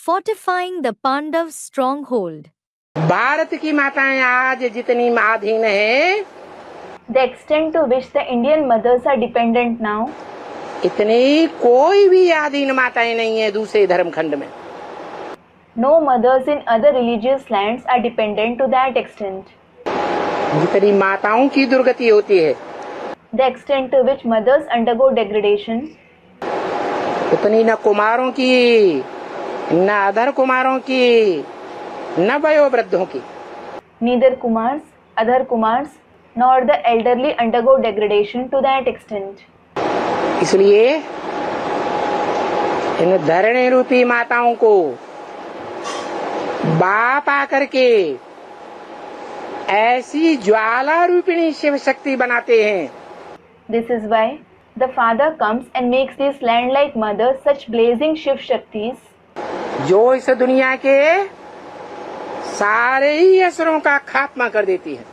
fortifying the Pandav stronghold. Bharat की माताएं आज जितनी माधीन हैं, The extent to which the Indian mothers are dependent now, इतनी कोई भी आधीन माताएं नहीं है दूसरे धर्म खंड में। no mothers in other religious lands are dependent to that extent. जितनी माताओं की दुर्गति होती है, The extent to which mothers undergo degradation, उतनी न कुमारों की, न अधर कुमारों की, न वयोवृद्धों की। neither Kumars, other Kumars, nor the elderly undergo degradation to that extent. इसलिए इन धरणी रूपी माताओं को बाप आकर के ऐसी ज्वाला रूपिणी शिव शक्ति बनाते हैं। This is why the Father comes and makes this land like mothers such blazing Shiv Shaktis, जो इस दुनिया के सारे ही असुरों का खात्मा कर देती है।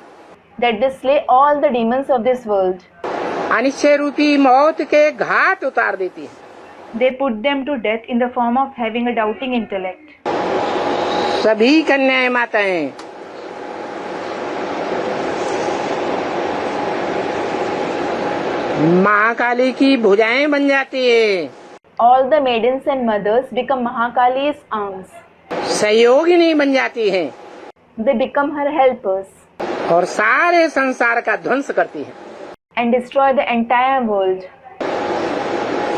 that they slay all the demons of this world. Anishchay रूपी मौत के घाट उतार देती है। They put them to death in the form of having a doubting intellect. सभी कन्याएं माताएं माँ काली की भुजाएं बन जाती है। All the maidens and mothers become Mahakali's arms. सहयोगिनी बन जाती हैं They become her helpers और सारे संसार का ध्वंस करती हैं। and destroy the entire world.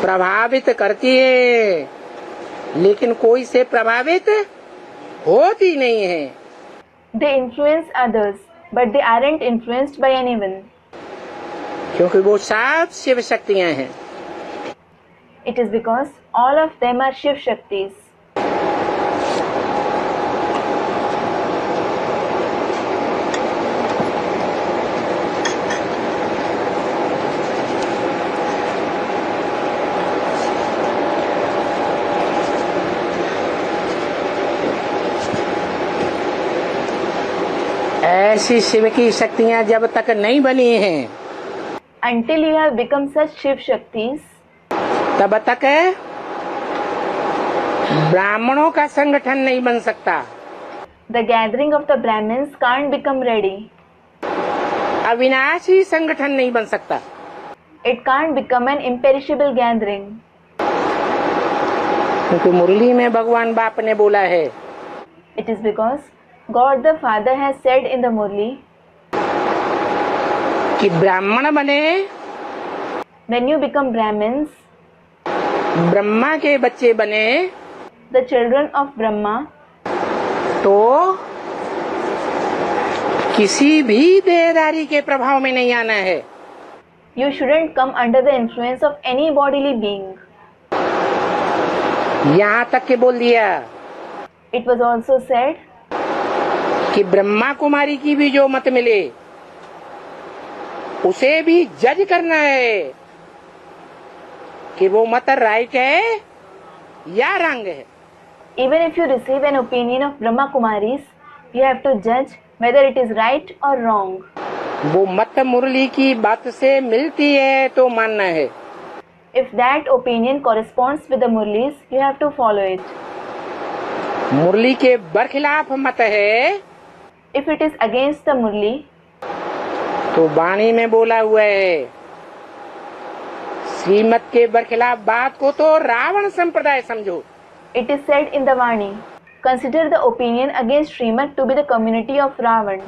प्रभावित करती है, लेकिन कोई से प्रभावित होती नहीं है। They influence others, but they aren't influenced by anyone. क्योंकि वो सब शिव शक्तियां हैं। It is because all of them are Shiv Shaktis. ऐसी शिव की शक्तियां जब तक नहीं बनी हैं, Until you have become such Shiv Shaktis, तब तक ब्राह्मणों का संगठन नहीं बन सकता, the gathering of the Brahmins can't become ready. अविनाशी संगठन नहीं बन सकता। It can't become an imperishable gathering. क्योंकि मुरली में भगवान बाप ने बोला है, It is because God the Father has said in the Murli, कि ब्राह्मण बने, when you become Brahmins, Brahma के बच्चे बने, the children of Brahma, तो किसी भी देहधारी के प्रभाव में नहीं आना है। you shouldn't come under the influence of any bodily being. यहाँ तक के बोल दिया It was also said कि ब्रह्मा कुमारी की भी जो मत मिले उसे भी जज करना है कि वो मत राइट है या रंग है। even if you receive an opinion of Brahma Kumaris, you have to judge whether it is right or wrong. वो मत मुरली की बात से मिलती है तो मानना है। If that opinion corresponds with the Murlis, you have to follow it. मुरली के बरखिलाफ मत है If it is against the Murli, तो वाणी में बोला हुआ है, श्रीमत के बरखिलाफ बात को तो रावण संप्रदाय समझो। it is said in the Vani, consider the opinion against Srimad to be the community of Ravan.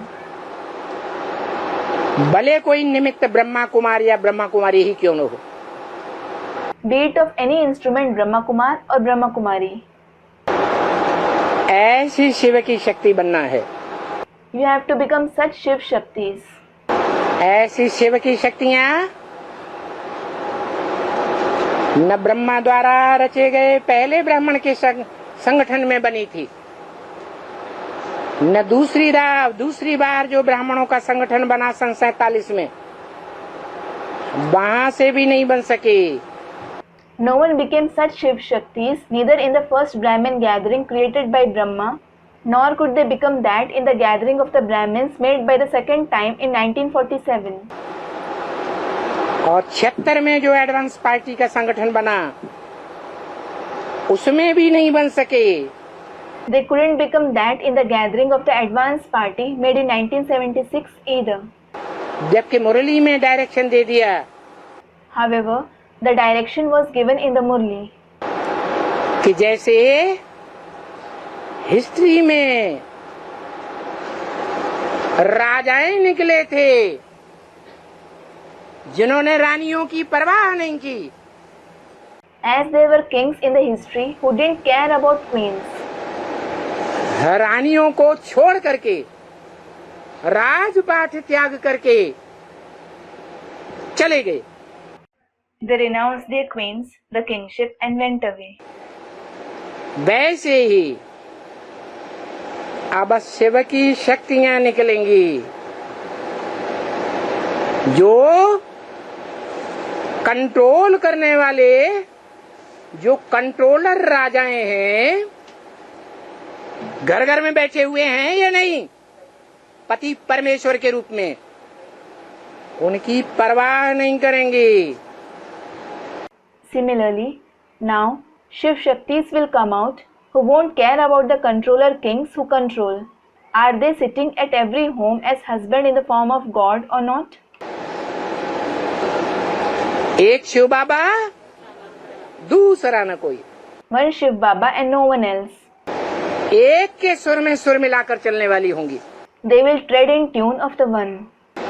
भले कोई निमित्त ब्रह्मा कुमार या ब्रह्मा कुमारी ही क्यों न हो। Be it of any instrument Brahma Kumar or Brahma Kumari. ऐसी शिव की शक्ति बनना है। You have to become such Shiv Shaktis. ऐसी शिव की शक्तियां न ब्रह्मा द्वारा रचे गए पहले ब्राह्मण के संगठन में बनी थी, न दूसरी बार जो ब्राह्मणों का संगठन बना सन 47 में, वहां से भी नहीं बन सके। No one became such Shiv Shaktis neither in the first Brahmin gathering created by Brahma, nor could they become that in the gathering of the Brahmins made by the second time in 1947. और 76 में जो advance party का संगठन बना उसमें भी नहीं बन सके। They couldn't become that in the gathering of the advance party made in 1976 either. जबकि मुरली में डायरेक्शन दे दिया। However, the direction was given in the Murli. कि जैसे हिस्ट्री में राजाएं निकले थे जिन्होंने रानियों की परवाह नहीं की। As there were kings in the history who didn't care about queens. रानियों को छोड़ करके राजपाट त्याग करके चले गए। They renounced their queens, the kingship, and went away. वैसे ही अब शिव की शक्तियां निकलेंगी जो कंट्रोल करने वाले, जो कंट्रोलर राजाएं हैं, घर घर में बैठे हुए हैं या नहीं, पति परमेश्वर के रूप में, उनकी परवाह नहीं करेंगे। Similarly, now Shiv Shaktis will come out who won't care about the controller kings who control. Are they sitting at every home as husband in the form of God or not? एक शिव बाबा, दूसरा न कोई। One Shiv Baba and no one else. एक के सुर में सुर मिलाकर चलने वाली होंगी। They will tread in tune of the one.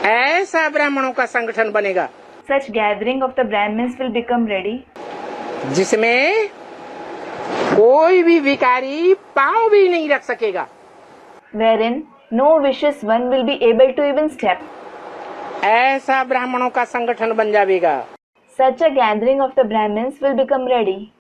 ऐसा ब्राह्मणों का संगठन बनेगा Such gathering of the Brahmins will become ready, जिसमें कोई भी विकारी पांव भी नहीं रख सकेगा। wherein no vicious one will be able to even step. ऐसा ब्राह्मणों का संगठन बन जाएगा। Such a gathering of the Brahmins will become ready.